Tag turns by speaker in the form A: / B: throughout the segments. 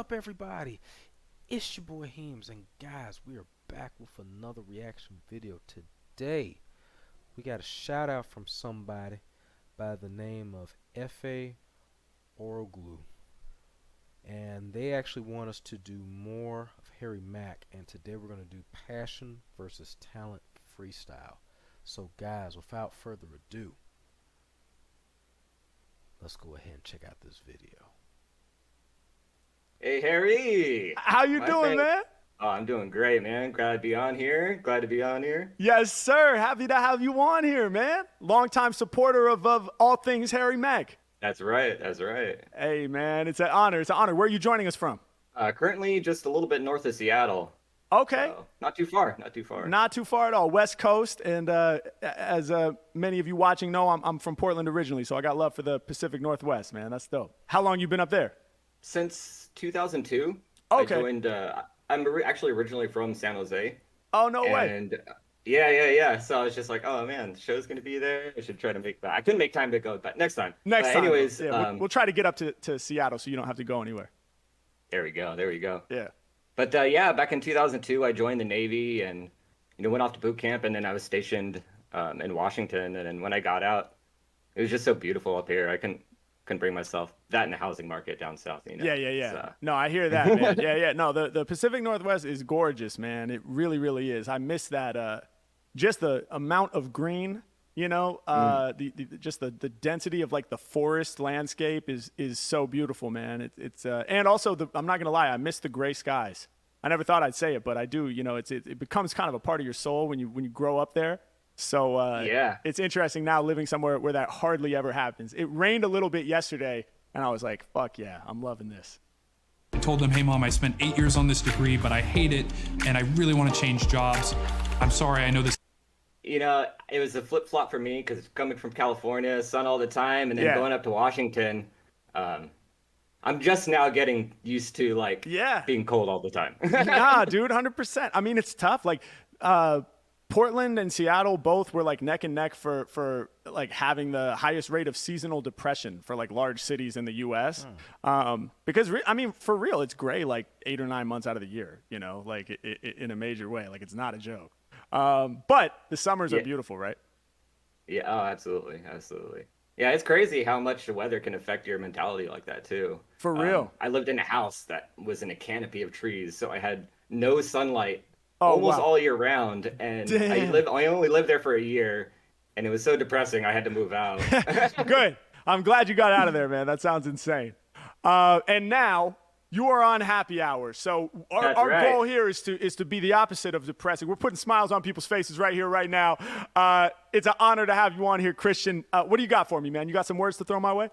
A: up, everybody? It's your boy Heems, and guys, we are back with another reaction video today. We got a shout out from somebody by the name of F.A. Oroglu, and they actually want us to do more of Harry Mack, and today we're going to do Passion versus Talent Freestyle. So guys, without further ado, let's go ahead and check out this video.
B: Hey Harry,
C: How you
B: my
C: doing,
B: man.
C: man?
B: Oh, I'm doing great, man. Glad to be on here. Glad to be on here.
C: Yes, sir. Happy to have you on here, man. Longtime supporter of all things Harry Mack.
B: That's right. That's right.
C: Hey, man, it's an honor. It's an honor. Where are you joining us from?
B: Currently just a little bit north of Seattle.
C: Okay.
B: So not too far. Not too far.
C: Not too far at all. West Coast. And as many of you watching know, I'm from Portland originally, so I got love for the Pacific Northwest, man. That's dope. How long you been up there?
B: Since 2002,
C: Okay.
B: I joined. Actually originally from San Jose.
C: Oh, no way.
B: And yeah. So I was just like, oh man, the show's gonna be there. I should try to make that. I couldn't make time to go, but next time.
C: Next
B: But
C: time.
B: anyways,
C: Yeah, we'll try to get up to Seattle so you don't have to go anywhere.
B: there we go. There we go.
C: Yeah.
B: But yeah, back in 2002, I joined the Navy and went off to boot camp, and then I was stationed in Washington. And then when I got out, it was just so beautiful up here. I couldn't bring myself that in the housing market down south.
C: Yeah.
B: So,
C: No, I hear that, man. Yeah. No, the Pacific Northwest is gorgeous, man. It really, really is. I miss that. Just the amount of green. Just the density of like the forest landscape is so beautiful, man. It's and also I'm not gonna lie, I miss the gray skies. I never thought I'd say it, but I do. It becomes kind of a part of your soul when you grow up there. So
B: yeah,
C: it's interesting now living somewhere where that hardly ever happens. It rained a little bit yesterday, and I was like, fuck yeah, I'm loving this.
D: I told them, hey mom, I spent 8 years on this degree, but I hate it, and I really want to change jobs. I'm sorry, I know this.
B: it was a flip flop for me because coming from California, sun all the time, and then
C: Yeah.
B: going up to Washington, I'm just now getting used to being cold all the time.
C: Nah, dude, 100%. I mean, it's tough. Like, Portland and Seattle both were like neck and neck for like having the highest rate of seasonal depression for like large cities in the U.S. Because I mean, for real, it's gray like 8 or 9 months out of the year. Like in a major way. Like it's not a joke. But the summers are beautiful, right?
B: Yeah, oh, absolutely. Yeah, it's crazy how much the weather can affect your mentality like that too.
C: For real.
B: I lived in a house that was in a canopy of trees, so I had no sunlight
C: Oh,
B: almost
C: wow.
B: all year round, and
C: Damn.
B: I only lived there for a year, and it was so depressing I had to move out.
C: Good. I'm glad you got out of there, man. That sounds insane. And now you are on happy hour. So our
B: right.
C: goal here is to be the opposite of depressing. We're putting smiles on people's faces right here, right now. It's an honor to have you on here, Christian. What do you got for me, man? You got some words to throw my way?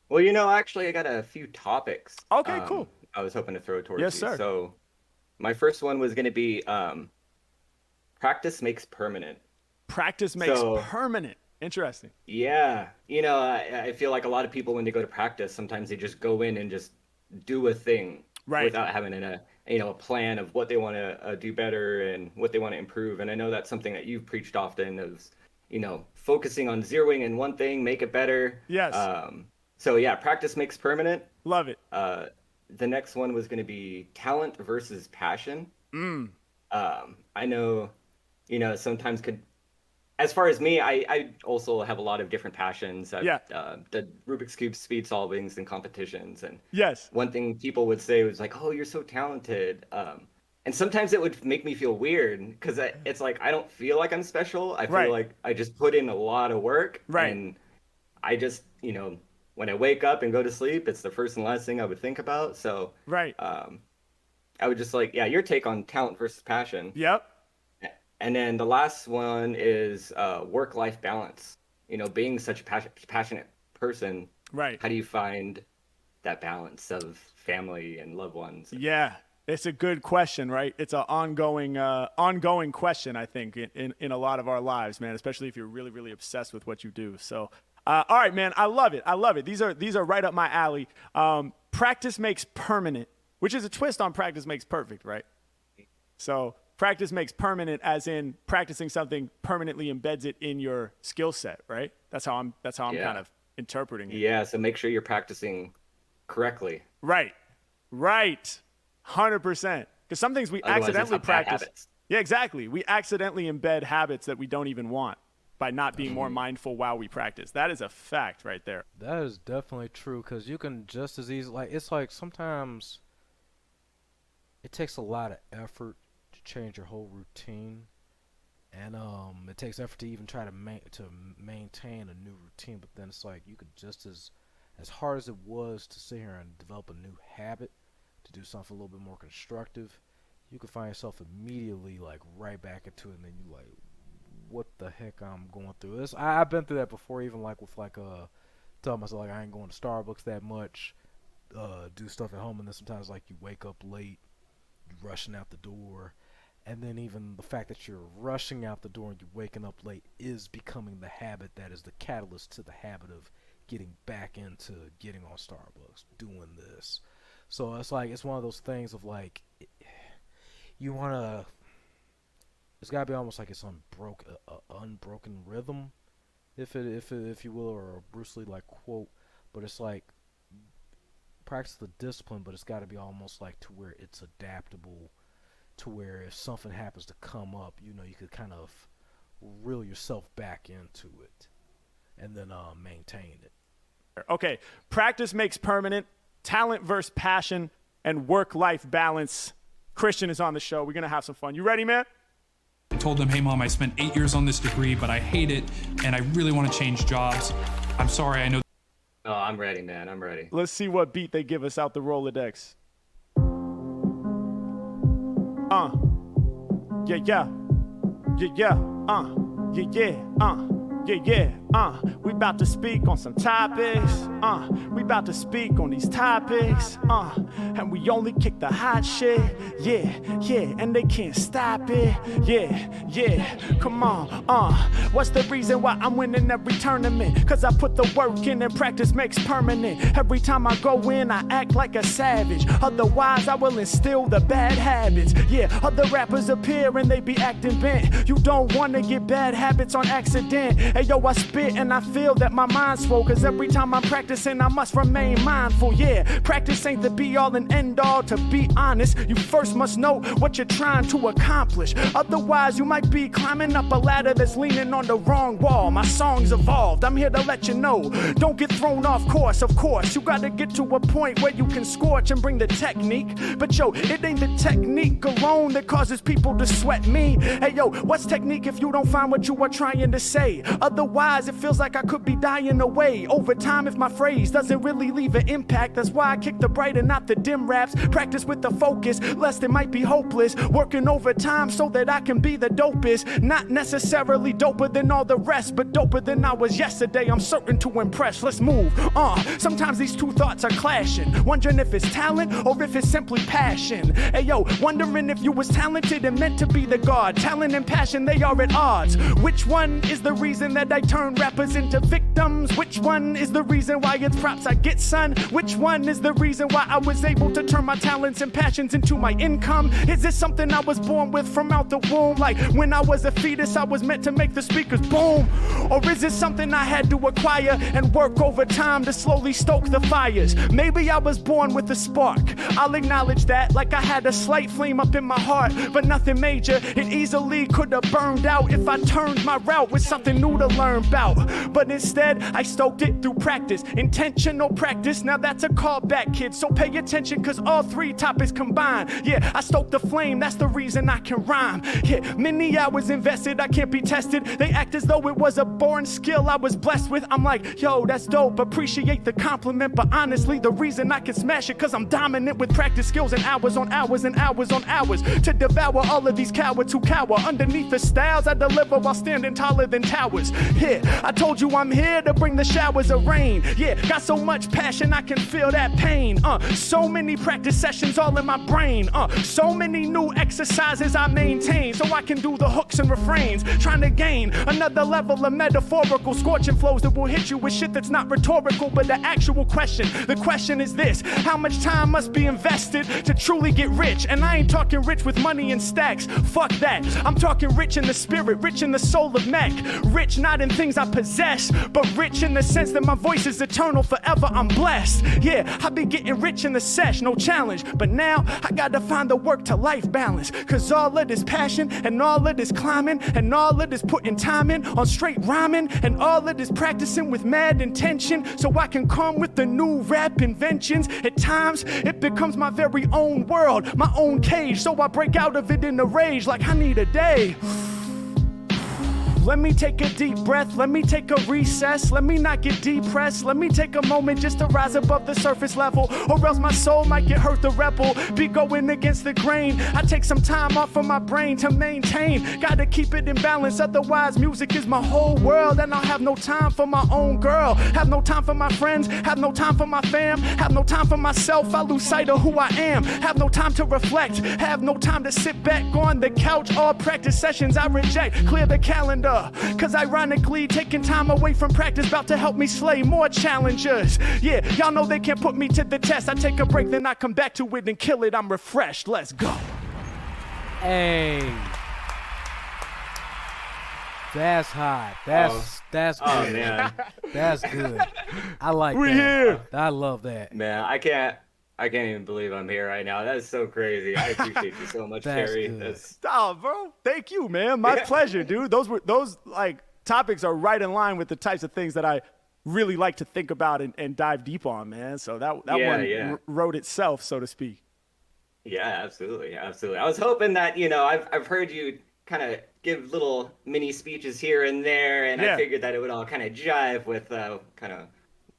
B: Well, actually, I got a few topics.
C: Okay, cool.
B: I was hoping to throw towards
C: Yes,
B: you.
C: sir.
B: So, my first one was going to be practice makes permanent.
C: Practice makes
B: So-
C: permanent. Interesting.
B: Yeah, I feel like a lot of people when they go to practice, sometimes they just go in and just do a thing
C: Right.
B: without having a plan of what they want to do better and what they want to improve. And I know that's something that you've preached often is, focusing on zeroing in one thing, make it better.
C: Yes.
B: So yeah, practice makes permanent.
C: Love it.
B: The next one was going to be talent versus passion. I know, sometimes as far as me, I also have a lot of different passions. I've done Rubik's Cube speed solvings and competitions. And
C: Yes.
B: one thing people would say was like, oh, you're so talented. And sometimes it would make me feel weird because it's like, I don't feel like I'm special. I feel
C: Right.
B: like I just put in a lot of work.
C: Right.
B: And I just, when I wake up and go to sleep, it's the first and last thing I would think about. So
C: Right.
B: I would just your take on talent versus passion.
C: Yep.
B: And then the last one is work-life balance. Being such a passionate person,
C: Right.
B: how do you find that balance of family and loved ones?
C: Yeah, it's a good question, right? It's an ongoing question, I think, in a lot of our lives, man. Especially if you're really, really obsessed with what you do. So, all right, man, I love it. These are right up my alley. Practice makes permanent, which is a twist on practice makes perfect, right? So practice makes permanent, as in practicing something permanently embeds it in your skill set, right? That's how I'm kind of interpreting it.
B: Yeah, so make sure you're practicing correctly.
C: Right. Right. 100%. Because some things we
B: Otherwise, it's
C: accidentally
B: not bad
C: practice.
B: habits.
C: Yeah, exactly. We accidentally embed habits that we don't even want by not being more mindful while we practice. That is a fact right there.
A: That is definitely true, because you can just as easily, like, it's like sometimes it takes a lot of effort to change your whole routine, and it takes effort to even try to maintain a new routine. But then it's like you could just as hard as it was to sit here and develop a new habit to do something a little bit more constructive, you could find yourself immediately like right back into it, and then you like, what the heck I'm going through this. I've been through that before, even like with like telling myself like I ain't going to Starbucks that much, do stuff at home, and then sometimes like you wake up late, you're rushing out the door, and then even the fact that you're rushing out the door and you're waking up late is becoming the habit that is the catalyst to the habit of getting back into getting on Starbucks, doing this. So it's like, it's one of those things of like, you want to, it's got to be almost like it's unbroken rhythm, if you will, or a Bruce Lee like quote. But it's like, practice the discipline, but it's got to be almost like to where it's adaptable, to where if something happens to come up, you know, you could kind of reel yourself back into it, and then maintain it.
C: Okay, practice makes permanent, talent versus passion, and work-life balance. Christian is on the show. We're going to have some fun. You ready, man?
D: I told them, hey mom, I spent 8 years on this degree, but I hate it and I really want to change jobs. I'm sorry, I know.
B: Oh, I'm ready, man. I'm ready.
C: Let's see what beat they give us out the Rolodex. Yeah. We about to speak on some topics. We about to speak on these topics. And we only kick the hot shit. Yeah, and they can't stop it. Yeah, come on. What's the reason why I'm winning every tournament? Cause I put the work in and practice makes permanent. Every time I go in, I act like a savage. Otherwise, I will instill the bad habits. Yeah, other rappers appear and they be acting bent. You don't wanna get bad habits on accident. Hey yo, I spit and I feel that my mind's full. Cause every time I'm practicing, I must remain mindful. Yeah, practice ain't the be all and end all. To be honest, you first must know what you're trying to accomplish. Otherwise, you might be climbing up a ladder that's leaning on the wrong wall. My song's evolved, I'm here to let you know. Don't get thrown off course, of course. You gotta get to a point where you can scorch and bring the technique. But yo, it ain't the technique alone that causes people to sweat me. Hey yo, what's technique if you don't find what you are trying to say? Otherwise, it feels like I could be dying away. Over time, if my phrase doesn't really leave an impact, that's why I kick the bright and not the dim raps. Practice with the focus, lest it might be hopeless. Working overtime so that I can be the dopest. Not necessarily doper than all the rest, but doper than I was yesterday. I'm certain to impress. Let's move. Sometimes these two thoughts are clashing. Wondering if it's talent or if it's simply passion. Hey yo, wondering if you was talented and meant to be the god. Talent and passion, they are at odds. Which one is the reason that I turn rappers into victims? Which one is the reason why it's props I get, son? Which one is the reason why I was able to turn my talents and passions into my income? Is this something I was born with from out the womb? Like when I was a fetus, I was meant to make the speakers boom? Or is it something I had to acquire and work over time to slowly stoke the fires? Maybe I was born with a spark. I'll acknowledge that, like I had a slight flame up in my heart, but nothing major. It easily could have burned out if I turned my route with something new to learn about. But instead, I stoked it through practice. Intentional practice, now that's a callback, kids. So pay attention, cause all three topics combined. Yeah, I stoked the flame, that's the reason I can rhyme. Yeah, many hours invested, I can't be tested. They act as though it was a born skill I was blessed with. I'm like, yo, that's dope, appreciate the compliment. But honestly, the reason I can smash it, cause I'm dominant with practice skills and hours on hours and hours on hours. To devour all of these cowards who cower underneath the styles I deliver while standing taller than towers. Yeah, I told you I'm here to bring the showers of rain. Yeah, got so much passion I can feel that pain. So many practice sessions all in my brain. So many new exercises I maintain so I can do the hooks and refrains. Trying to gain another level of metaphorical scorching flows that will hit you with shit that's not rhetorical but the actual question. The question is this: how much time must be invested to truly get rich? And I ain't talking rich with money and stacks. Fuck that. I'm talking rich in the spirit, rich in the soul of Mack. Rich not in things I possess, but rich in the sense that my voice is eternal, forever I'm blessed. Yeah, I be getting rich in the sesh, no challenge, but now I gotta find the work to life balance, cause all of this passion and all of this climbing and all of this putting time in on straight rhyming and all of this practicing with mad intention so I can come with the new rap inventions. At times it becomes my very own world, my own cage, so I break out of it in a rage like I need a day. Let me take a deep breath, let me take a recess, let me not get depressed, let me take a moment just to rise above the surface level, or else my soul might get hurt. The rebel be going against the grain. I take some time off of my brain to maintain, gotta keep it in balance, otherwise music is my whole world, and I'll have no time for my own girl, have no time for my friends, have no time for my fam, have no time for myself, I lose sight of who I am, have no time to reflect, have no time to sit back on the couch. All practice sessions I reject, clear the calendar, cause ironically taking time away from practice about to help me slay more challengers. Yeah, y'all know they can't put me to the test. I take a break, then I come back to it and kill it. I'm refreshed. Let's go.
A: Hey, that's hot. That's good.
B: Oh man,
A: That's good. I like
C: We
A: that.
C: here.
A: I love that.
B: man, I can't even believe I'm here right now. That is so crazy. I appreciate you so much,
A: That's
B: Harry.
A: good.
C: Oh, bro. Thank you, man. My pleasure, dude. Those like topics are right in line with the types of things that I really like to think about and dive deep on, man. So that one wrote itself, so to speak.
B: Yeah, absolutely, absolutely. I was hoping that, I've heard you kind of give little mini speeches here and there, and
C: Yeah.
B: I figured that it would all kind of jive with kind of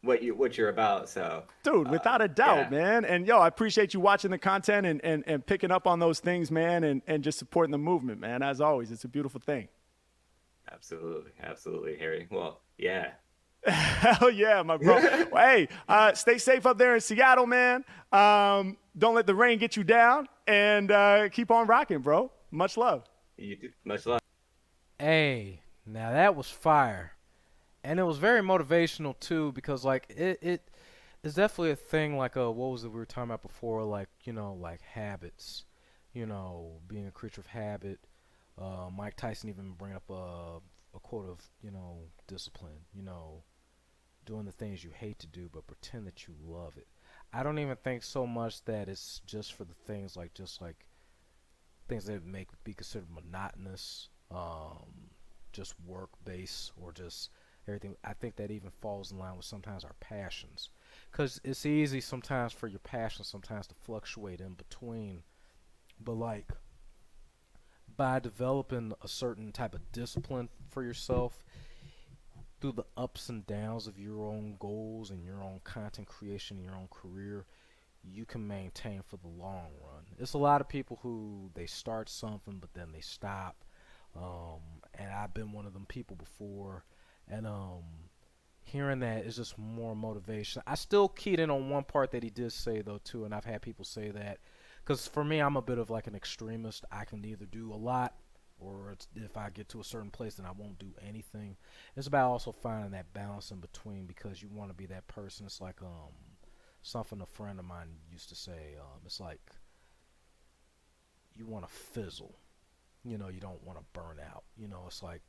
B: what you're about. So,
C: Dude, without a doubt,
B: yeah.
C: man. And yo, I appreciate you watching the content and picking up on those things, man, and just supporting the movement, man. As always, it's a beautiful thing.
B: Absolutely, Harry. Well, yeah.
C: Hell yeah, my bro. Well, hey, stay safe up there in Seattle, man. Don't let the rain get you down, and keep on rocking, bro. Much love.
B: You too. Much love.
A: Hey, now that was fire. And it was very motivational too, because like it is definitely a thing, like what was it we were talking about before, like, like habits, being a creature of habit. Mike Tyson even bring up a quote of, discipline, doing the things you hate to do but pretend that you love it. I don't even think so much that it's just for the things like things that be considered monotonous, just work based or just everything. I think that even falls in line with sometimes our passions, because it's easy sometimes for your passion sometimes to fluctuate in between, but like by developing a certain type of discipline for yourself through the ups and downs of your own goals and your own content creation and your own career, you can maintain for the long run. It's a lot of people who they start something but then they stop, and I've been one of them people before. And hearing that is just more motivation. I still keyed in on one part that he did say though too, and I've had people say that, because for me, I'm a bit of like an extremist. I can either do a lot, or if I get to a certain place, then I won't do anything. It's about also finding that balance in between, because you want to be that person. It's like something a friend of mine used to say. It's like you want to fizzle. You don't want to burn out. It's like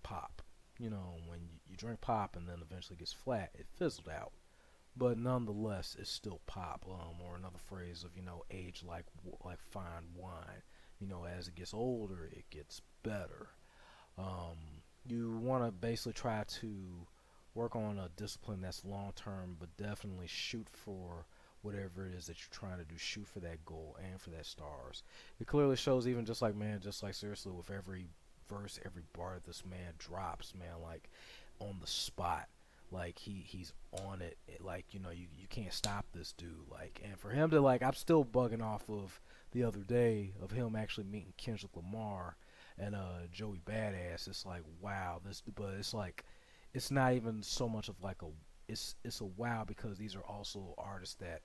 A: pop. When you drink pop and then eventually gets flat, it fizzled out. But nonetheless, it's still pop. Or another phrase of, age like fine wine. As it gets older, it gets better. You want to basically try to work on a discipline that's long term, but definitely shoot for whatever it is that you're trying to do. Shoot for that goal, aim for that stars. It clearly shows, even just like seriously, with every verse, every bar this man drops, man, like on the spot, like he's on it, like you can't stop this dude, like. And for him to, like, I'm still bugging off of the other day of him actually meeting Kendrick Lamar and Joey Badass. It's like, wow, but it's like, it's not even so much of like it's a wow, because these are also artists that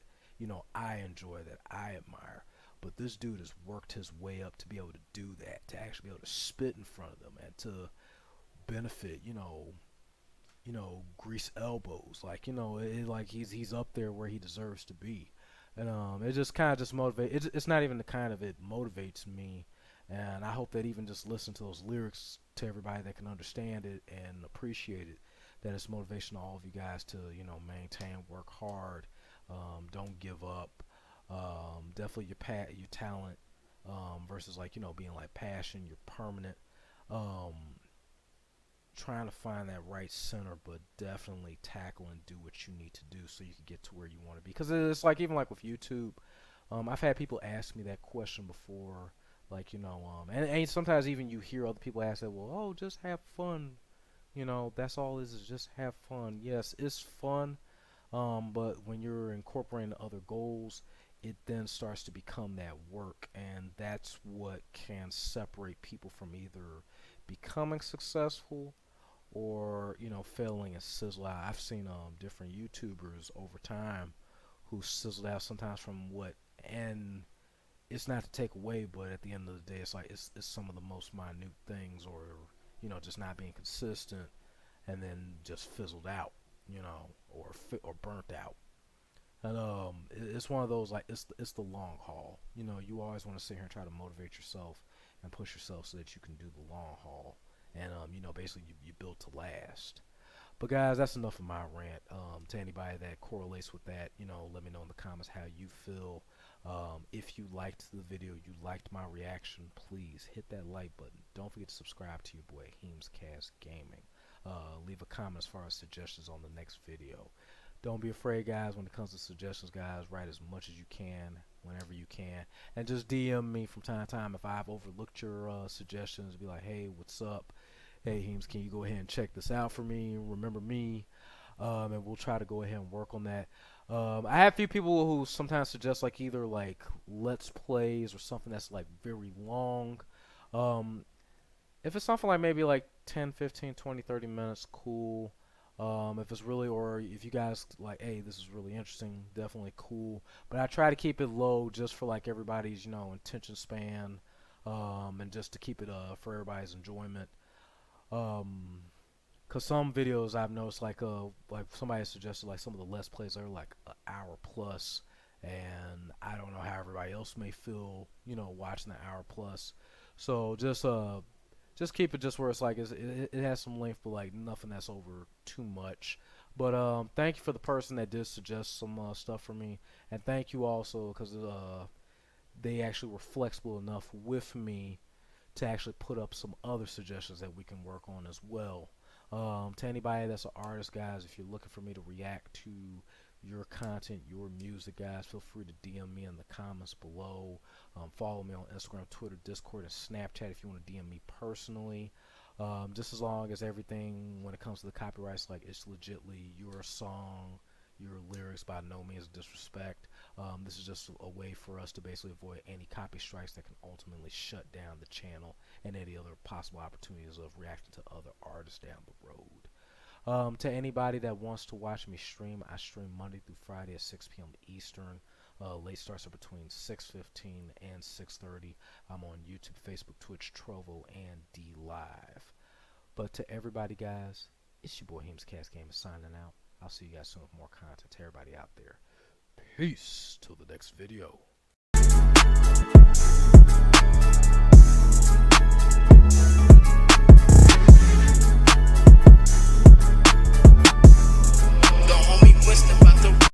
A: I enjoy, that I admire. But this dude has worked his way up to be able to do that, to actually be able to spit in front of them and to benefit, grease elbows, like, like he's up there where he deserves to be. And it just kind of just motivates. It's not even the kind of, it motivates me And I hope that even just listen to those lyrics to everybody that can understand it and appreciate it, that it's motivation to all of you guys to, you know, maintain, work hard, don't give up. Definitely your talent, versus like, you know, being like passion, you're permanent. Um, Trying to find that right center, but definitely tackle and do what you need to do so you can get to where you want to be. Because it's like, even like with YouTube, I've had people ask me that question before, like, you know, and sometimes even you hear other people ask that, well, oh, just have fun, you know, that's all it is just have fun. Yes, it's fun, but when you're incorporating other goals, it then starts to become that work, and that's what can separate people from either becoming successful or, you know, failing and sizzle out. I've seen different YouTubers over time who sizzled out sometimes from what, and it's not to take away, but at the end of the day, it's like it's some of the most minute things, or, you know, just not being consistent, and then just fizzled out, you know, or burnt out. And it's one of those, like, it's the long haul. You know, you always want to sit here and try to motivate yourself and push yourself so that you can do the long haul. And you know, basically you built to last. But guys, that's enough of my rant. To anybody that correlates with that, you know, let me know in the comments how you feel. If you liked the video, you liked my reaction, please hit that like button. Don't forget to subscribe to your boy Heemscast Gaming. Leave a comment as far as suggestions on the next video. Don't be afraid, guys, when it comes to suggestions, guys. Write as much as you can, whenever you can. And just DM me from time to time if I've overlooked your suggestions. Be like, hey, what's up? Hey, Heems, can you go ahead and check this out for me? Remember me? And we'll try to go ahead and work on that. I have a few people who sometimes suggest, like, either, like, Let's Plays or something that's, like, very long. If it's something like maybe, like, 10, 15, 20, 30 minutes, cool. If it's really, or if you guys like, hey, this is really interesting, definitely cool. But I try to keep it low just for, like, everybody's, you know, attention span, and just to keep it for everybody's enjoyment. Cause some videos I've noticed, like somebody suggested, like, some of the Let's Plays are like an hour plus, and I don't know how everybody else may feel, you know, watching the hour plus. So just keep it just where it's like it has some length, but like nothing that's over too much. But thank you for the person that did suggest some stuff for me, and thank you also because they actually were flexible enough with me to actually put up some other suggestions that we can work on as well. To anybody that's an artist, guys, if you're looking for me to react to your content, your music, guys, feel free to DM me in the comments below. Follow me on Instagram, Twitter, Discord, and Snapchat if you want to DM me personally. Just as long as everything, when it comes to the copyrights, like, it's legitly your song, your lyrics, by no means disrespect. This is just a way for us to basically avoid any copy strikes that can ultimately shut down the channel and any other possible opportunities of reacting to other artists down the road. To anybody that wants to watch me stream, I stream Monday through Friday at 6 p.m. Eastern. Late starts are between 6:15 and 6:30. I'm on YouTube, Facebook, Twitch, Trovo, and D Live. But to everybody, guys, it's your boy Heemscast Gaming signing out. I'll see you guys soon with more content. To everybody out there, peace till the next video.